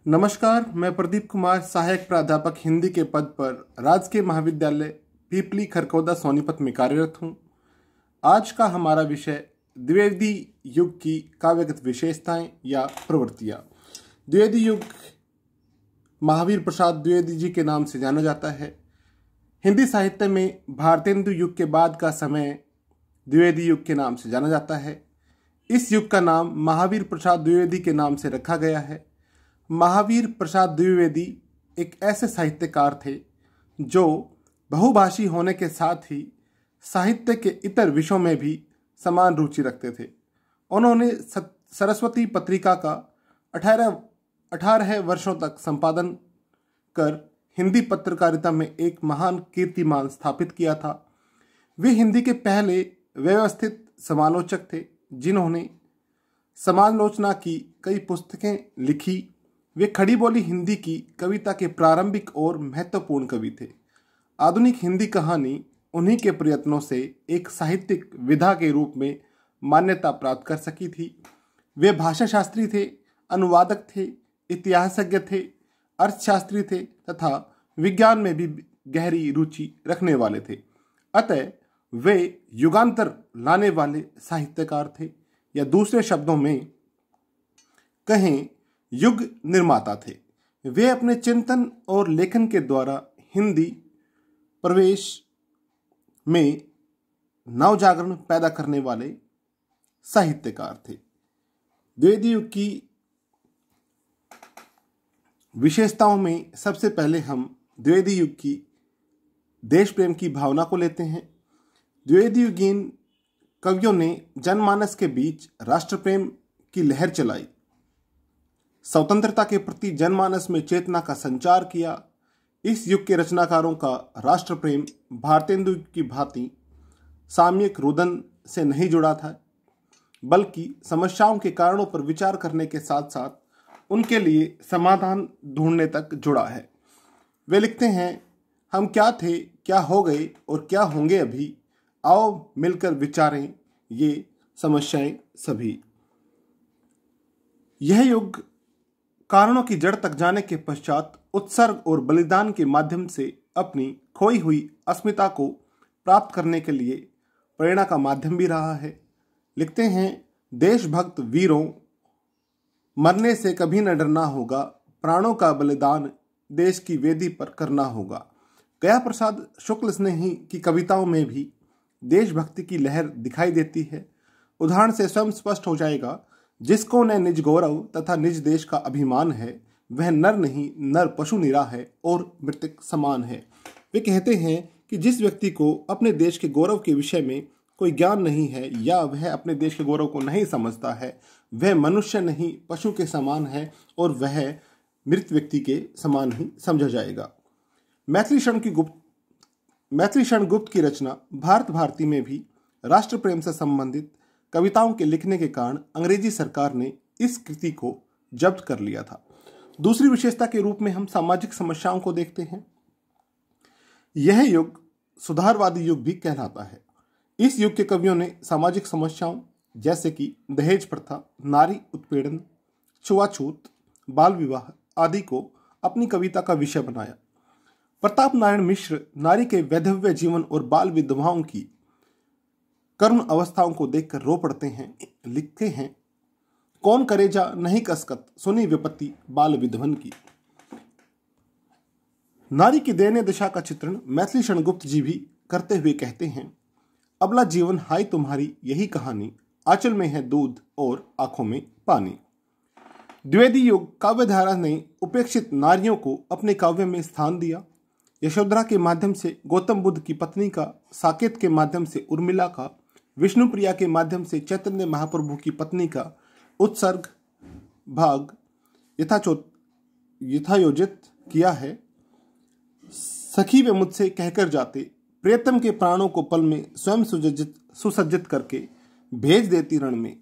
नमस्कार, मैं प्रदीप कुमार सहायक प्राध्यापक हिंदी के पद पर राजकीय महाविद्यालय पीपली खरकौदा सोनीपत में कार्यरत हूँ। आज का हमारा विषय द्विवेदी युग की काव्यगत विशेषताएं या प्रवृत्तियां। द्विवेदी युग महावीर प्रसाद द्विवेदी जी के नाम से जाना जाता है। हिंदी साहित्य में भारतेंदु युग के बाद का समय द्विवेदी युग के नाम से जाना जाता है। इस युग का नाम महावीर प्रसाद द्विवेदी के नाम से रखा गया है। महावीर प्रसाद द्विवेदी एक ऐसे साहित्यकार थे जो बहुभाषी होने के साथ ही साहित्य के इतर विषयों में भी समान रुचि रखते थे। उन्होंने सरस्वती पत्रिका का 18 वर्षों तक संपादन कर हिंदी पत्रकारिता में एक महान कीर्तिमान स्थापित किया था। वे हिंदी के पहले व्यवस्थित समालोचक थे जिन्होंने समालोचना की कई पुस्तकें लिखी। वे खड़ी बोली हिंदी की कविता के प्रारंभिक और महत्वपूर्ण कवि थे। आधुनिक हिंदी कहानी उन्हीं के प्रयत्नों से एक साहित्यिक विधा के रूप में मान्यता प्राप्त कर सकी थी। वे भाषा शास्त्री थे, अनुवादक थे, इतिहासज्ञ थे, अर्थशास्त्री थे तथा विज्ञान में भी गहरी रुचि रखने वाले थे। अतः वे युगांतर लाने वाले साहित्यकार थे, या दूसरे शब्दों में कहें युग निर्माता थे। वे अपने चिंतन और लेखन के द्वारा हिंदी प्रवेश में नवजागरण पैदा करने वाले साहित्यकार थे। द्विवेदी युग की विशेषताओं में सबसे पहले हम द्विवेदी युग की देश प्रेम की भावना को लेते हैं। द्विवेदी युगीन कवियों ने जनमानस के बीच राष्ट्र प्रेम की लहर चलाई, स्वतंत्रता के प्रति जनमानस में चेतना का संचार किया। इस युग के रचनाकारों का राष्ट्र प्रेम भारतेंदु की भांति सामयिक रुदन से नहीं जुड़ा था, बल्कि समस्याओं के कारणों पर विचार करने के साथ साथ उनके लिए समाधान ढूंढने तक जुड़ा है। वे लिखते हैं, हम क्या थे, क्या हो गए और क्या होंगे अभी, आओ मिलकर विचारें ये समस्याएं सभी। यह युग कारणों की जड़ तक जाने के पश्चात उत्सर्ग और बलिदान के माध्यम से अपनी खोई हुई अस्मिता को प्राप्त करने के लिए प्रेरणा का माध्यम भी रहा है। लिखते हैं, देशभक्त वीरों, मरने से कभी न डरना होगा, प्राणों का बलिदान देश की वेदी पर करना होगा। गया प्रसाद शुक्ल स्नेही की कविताओं में भी देशभक्ति की लहर दिखाई देती है। उदाहरण से स्वयं स्पष्ट हो जाएगा, जिसको न निज गौरव तथा निज देश का अभिमान है, वह नर नहीं नर पशु निरा है और मृतक समान है। वे कहते हैं कि जिस व्यक्ति को अपने देश के गौरव के विषय में कोई ज्ञान नहीं है या वह अपने देश के गौरव को नहीं समझता है, वह मनुष्य नहीं पशु के समान है और वह मृत व्यक्ति के समान ही समझा जाएगा। मैथिली शरण गुप्त की रचना भारत भारती में भी राष्ट्र प्रेम से संबंधित कविताओं के लिखने के कारण अंग्रेजी सरकार ने इस कृति को जब्त कर लिया था। दूसरी विशेषता के रूप में हम सामाजिक समस्याओं को देखते हैं। यह युग सुधारवादी युग भी कहलाता है। इस युग के कवियों ने सामाजिक समस्याओं जैसे कि दहेज प्रथा, नारी उत्पीड़न, छुआछूत, बाल विवाह आदि को अपनी कविता का विषय बनाया। प्रताप नारायण मिश्र नारी के वैधव्य जीवन और बाल विधवाओं की कर्म अवस्थाओं को देखकर रो पड़ते हैं। लिखते हैं, कौन करेजा नहीं कसकत, सुनी विपत्ति बाल विधवन की। नारी की दयनीय दशा का चित्रण मैथिली शरण गुप्त जी भी करते हुए कहते हैं, अबला जीवन हाय तुम्हारी यही कहानी, आंचल में है दूध और आंखों में पानी। द्विवेदी युग काव्यधारा ने उपेक्षित नारियों को अपने काव्य में स्थान दिया। यशोधरा के माध्यम से गौतम बुद्ध की पत्नी का, साकेत के माध्यम से उर्मिला का, विष्णुप्रिया के माध्यम से चैतन्य महाप्रभु की पत्नी का उत्सर्ग भाग यथायोजित किया है। सखी वे मुझसे कहकर जाते, प्रियतम के प्राणों को पल में स्वयं सुसज्जित करके भेज देती रण में,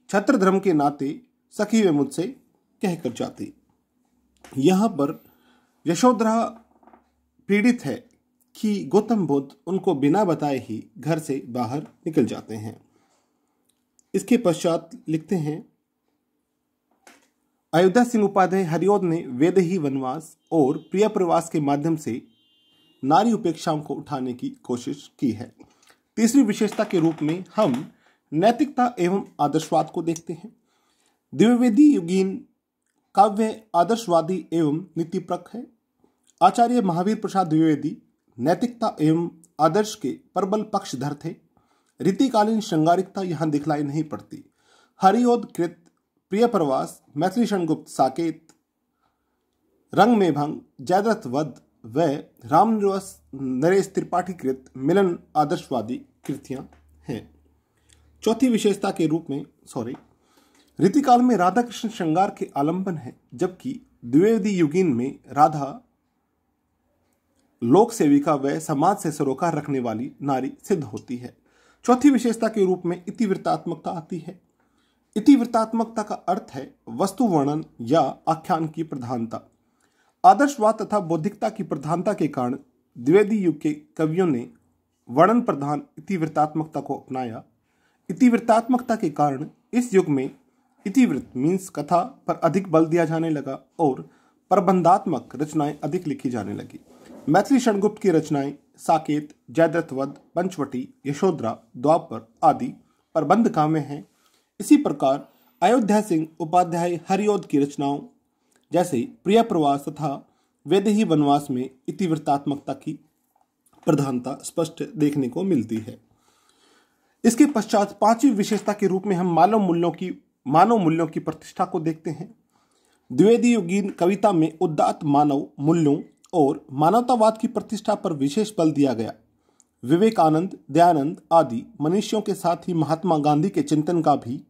छत्र धर्म के नाते सखी वे मुझसे कहकर जाती। यहाँ पर यशोधरा पीड़ित है कि गौतम बुद्ध उनको बिना बताए ही घर से बाहर निकल जाते हैं। इसके पश्चात लिखते हैं, अयोध्या सिंह उपाध्याय हरिऔध ने वैदेही वनवास और प्रिय प्रवास के माध्यम से नारी उपेक्षाओं को उठाने की कोशिश की है। तीसरी विशेषता के रूप में हम नैतिकता एवं आदर्शवाद को देखते हैं। द्विवेदी युगीन काव्य आदर्शवादी एवं नीतिप्रक है। आचार्य महावीर प्रसाद द्विवेदी नैतिकता एवं आदर्श के प्रबल पक्षधर थे। रीतिकालीन श्रृंगारिकता यहाँ दिखलाई नहीं पड़ती। हरिऔध कृत प्रिय प्रवास, मैथिली शरणगुप्त साकेत, रंग में भंग, जयद्रथ वध व रामनिवास नरेश त्रिपाठी कृत मिलन आदर्शवादी कृतियां हैं। चौथी विशेषता के रूप में रीतिकाल में राधा कृष्ण श्रृंगार के आलंबन है, जबकि द्विवेदी युगीन में राधा लोक सेविका व समाज से सरोकार रखने वाली नारी सिद्ध होती है। चौथी विशेषता के रूप में इतिवृत्तात्मकता आती है। इतिवृत्तात्मकता का अर्थ है वस्तु वर्णन या आख्यान की प्रधानता। आदर्शवाद तथा बौद्धिकता की प्रधानता के कारण द्विवेदी युग के कवियों ने वर्णन प्रधान इतिवृत्तात्मकता को अपनाया। इतिवृत्तात्मकता के कारण इस युग में इतिवृत्त मीन्स कथा पर अधिक बल दिया जाने लगा और प्रबंधात्मक रचनाएं अधिक लिखी जाने लगी। मैथिली शरणगुप्त की रचनाएं साकेत, जयद्रथ वध, पंचवटी, यशोधरा, द्वापर आदि प्रबंध काव्य हैं। इसी प्रकार अयोध्या सिंह उपाध्याय हरिऔध की रचनाओं जैसे प्रिय प्रवास तथा वैदेही वनवास में इतिवृत्तात्मकता की प्रधानता स्पष्ट देखने को मिलती है। इसके पश्चात पांचवी विशेषता के रूप में हम मानव मूल्यों की प्रतिष्ठा को देखते हैं। द्विवेदी युगीन कविता में उदात्त मानव मूल्यों और मानवतावाद की प्रतिष्ठा पर विशेष बल दिया गया। विवेकानंद, दयानंद आदि मनीषियों के साथ ही महात्मा गांधी के चिंतन का भी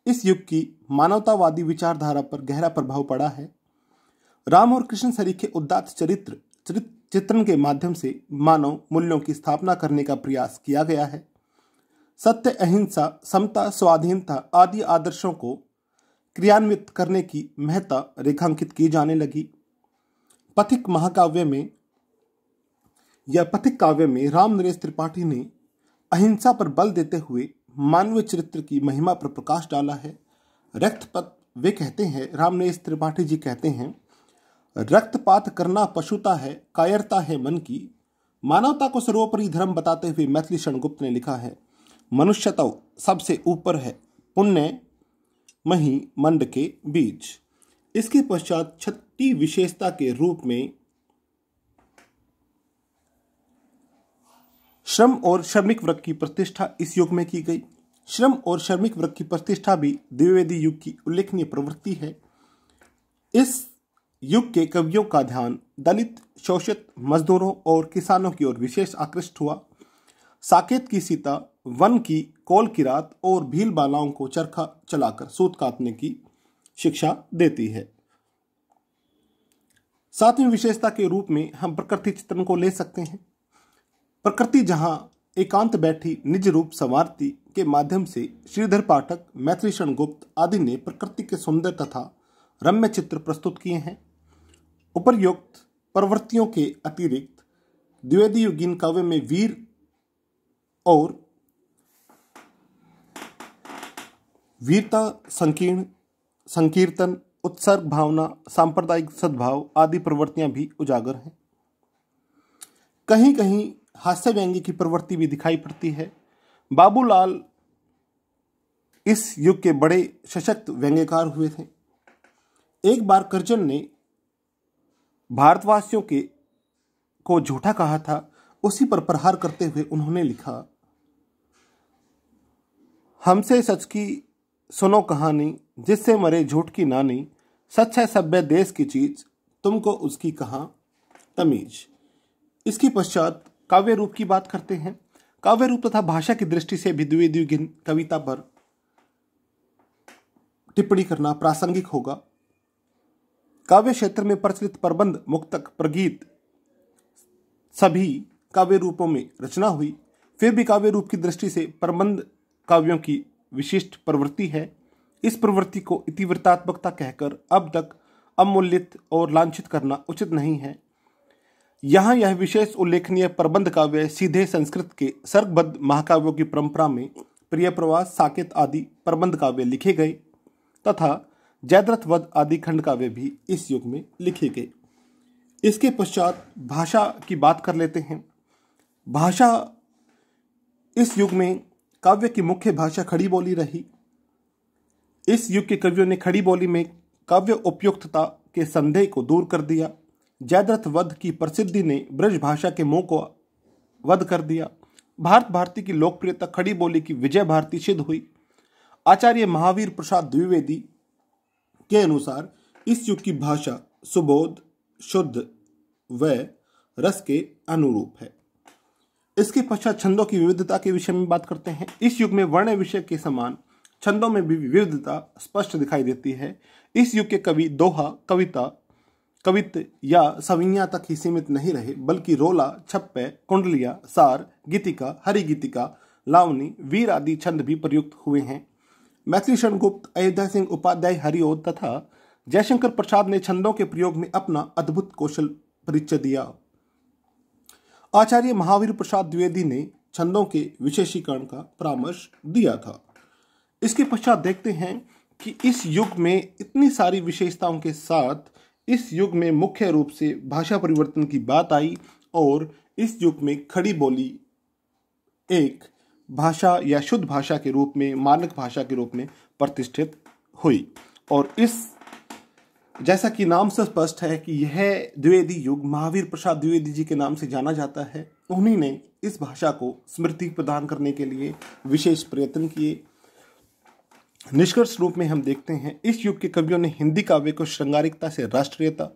इस युग की मानवतावादी विचारधारा पर गहरा प्रभाव पड़ा है। राम और कृष्ण सरीखे उदात्त चित्रण के माध्यम से मानव मूल्यों की स्थापना करने का प्रयास किया गया है। सत्य, अहिंसा, समता, स्वाधीनता आदि आदर्शों को क्रियान्वित करने की महत्ता रेखांकित की जाने लगी। पथिक काव्य में राम नरेश त्रिपाठी ने अहिंसा पर बल देते हुए मानवीय चरित्र की महिमा पर प्रकाश डाला है। रक्तपात वे कहते हैं, राम नरेश त्रिपाठी जी कहते हैं, रक्तपात करना पशुता है, कायरता है मन की। मानवता को सर्वोपरि धर्म बताते हुए मैथिली शरणगुप्त ने लिखा है, मनुष्यत्व सबसे ऊपर है, पुण्य मही मंड के बीच। इसके पश्चात छठी विशेषता के रूप में श्रम और श्रमिक वर्ग की प्रतिष्ठा इस युग में की गई। श्रम और श्रमिक वर्ग की प्रतिष्ठा भी द्विवेदी युग की उल्लेखनीय प्रवृत्ति है। इस युग के कवियों का ध्यान दलित, शोषित, मजदूरों और किसानों की ओर विशेष आकृष्ट हुआ। साकेत की सीता वन की कौल की रात और भील बालाओं को चरखा चलाकर सूत काटने की शिक्षा देती है। सातवीं विशेषता के रूप में हम प्रकृति चित्रण को ले सकते हैं। प्रकृति जहां एकांत बैठी निज रूप संवारती के माध्यम से श्रीधर पाठक, मैथिली शरणगुप्त आदि ने प्रकृति के सुंदर तथा रम्य चित्र प्रस्तुत किए हैं। उपर्युक्त प्रवृत्तियों के अतिरिक्त द्विवेदी युगीन काव्य में वीर और वीरता, संकीर्तन, उत्सर्ग भावना, सांप्रदायिक सद्भाव आदि प्रवृत्तियां भी उजागर हैं। कहीं कहीं हास्य व्यंग्य की प्रवृत्ति भी दिखाई पड़ती है। बाबूलाल इस युग के बड़े सशक्त व्यंग्यकार हुए थे। एक बार कर्जन ने भारतवासियों को झूठा कहा था, उसी पर प्रहार करते हुए उन्होंने लिखा, हमसे सच की सुनो कहानी, जिससे मरे झूठ की नानी, सच है सभ्य देश की चीज, तुमको उसकी कहां तमीज। इसके पश्चात काव्य रूप की बात करते हैं। काव्य रूप तथा भाषा की दृष्टि से भी द्विवेदी युगीन कविता पर टिप्पणी करना प्रासंगिक होगा। काव्य क्षेत्र में प्रचलित प्रबंध, मुक्तक, प्रगीत सभी काव्य रूपों में रचना हुई। फिर भी काव्य रूप की दृष्टि से प्रबंध काव्यों की विशिष्ट प्रवृत्ति है। इस प्रवृत्ति को इतिवृत्तात्मकता कहकर अब तक अवमूल्यित और लांछित करना उचित नहीं है। यहाँ यह विशेष उल्लेखनीय प्रबंध काव्य सीधे संस्कृत के सर्गबद्ध महाकाव्यों की परंपरा में प्रिय प्रवास, साकेत आदि प्रबंध काव्य लिखे गए तथा जयद्रथ वध आदि खंड काव्य भी इस युग में लिखे गए। इसके पश्चात भाषा की बात कर लेते हैं। भाषा इस युग में काव्य की मुख्य भाषा खड़ी बोली रही। इस युग के कवियों ने खड़ी बोली में काव्य उपयुक्तता के संदेह को दूर कर दिया। जयद्रथ वध की प्रसिद्धि ने ब्रज भाषा के मोह को वध कर दिया। भारत भारती की लोकप्रियता खड़ी बोली की विजय भारती सिद्ध हुई। आचार्य महावीर प्रसाद द्विवेदी के अनुसार इस युग की भाषा सुबोध, शुद्ध व रस के अनुरूप है। इसके पश्चात छंदों की विविधता के विषय में बात करते हैं। इस युग में वर्ण विषय के समान छंदों में भी विविधता स्पष्ट दिखाई देती है। इस युग के कवि दोहा, कविता, कवित्त या सवियां तक ही सीमित नहीं रहे, बल्कि रोला, छप्पे, कुंडलिया, सार, गीतिका, हरिगीतिका, लावनी, वीर आदि छंद भी प्रयुक्त हुए हैं। मैथिली शरण गुप्त, अयोध्या सिंह उपाध्याय हरिओद तथा जयशंकर प्रसाद ने छंदों के प्रयोग में अपना अद्भुत कौशल परिचय दिया। आचार्य महावीर प्रसाद द्विवेदी ने छंदों के विशेषीकरण का परामर्श दिया था। इसके पश्चात देखते हैं कि इस युग में इतनी सारी विशेषताओं के साथ इस युग में मुख्य रूप से भाषा परिवर्तन की बात आई और इस युग में खड़ी बोली एक भाषा या शुद्ध भाषा के रूप में, मानक भाषा के रूप में प्रतिष्ठित हुई। और इस जैसा कि नाम से स्पष्ट है कि यह द्विवेदी युग महावीर प्रसाद द्विवेदी जी के नाम से जाना जाता है। उन्हीं ने इस भाषा को स्मृति प्रदान करने के लिए विशेष प्रयत्न किए। निष्कर्ष रूप में हम देखते हैं इस युग के कवियों ने हिंदी काव्य को श्रृंगारिकता से राष्ट्रीयता,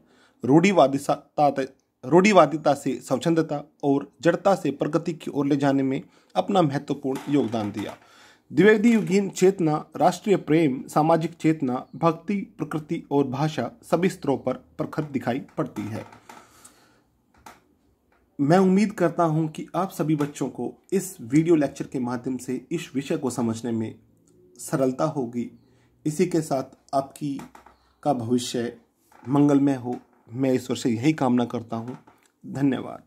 रूढ़िवादिता से स्वच्छंदता और जड़ता से प्रगति की ओर ले जाने में अपना महत्वपूर्ण योगदान दिया। द्विवेदी युगीन चेतना, राष्ट्रीय प्रेम, सामाजिक चेतना, भक्ति, प्रकृति और भाषा सभी स्तरों पर प्रखर दिखाई पड़ती है। मैं उम्मीद करता हूं कि आप सभी बच्चों को इस वीडियो लेक्चर के माध्यम से इस विषय को समझने में सरलता होगी। इसी के साथ आपकी का भविष्य मंगलमय हो, मैं ईश्वर से यही कामना करता हूं। धन्यवाद।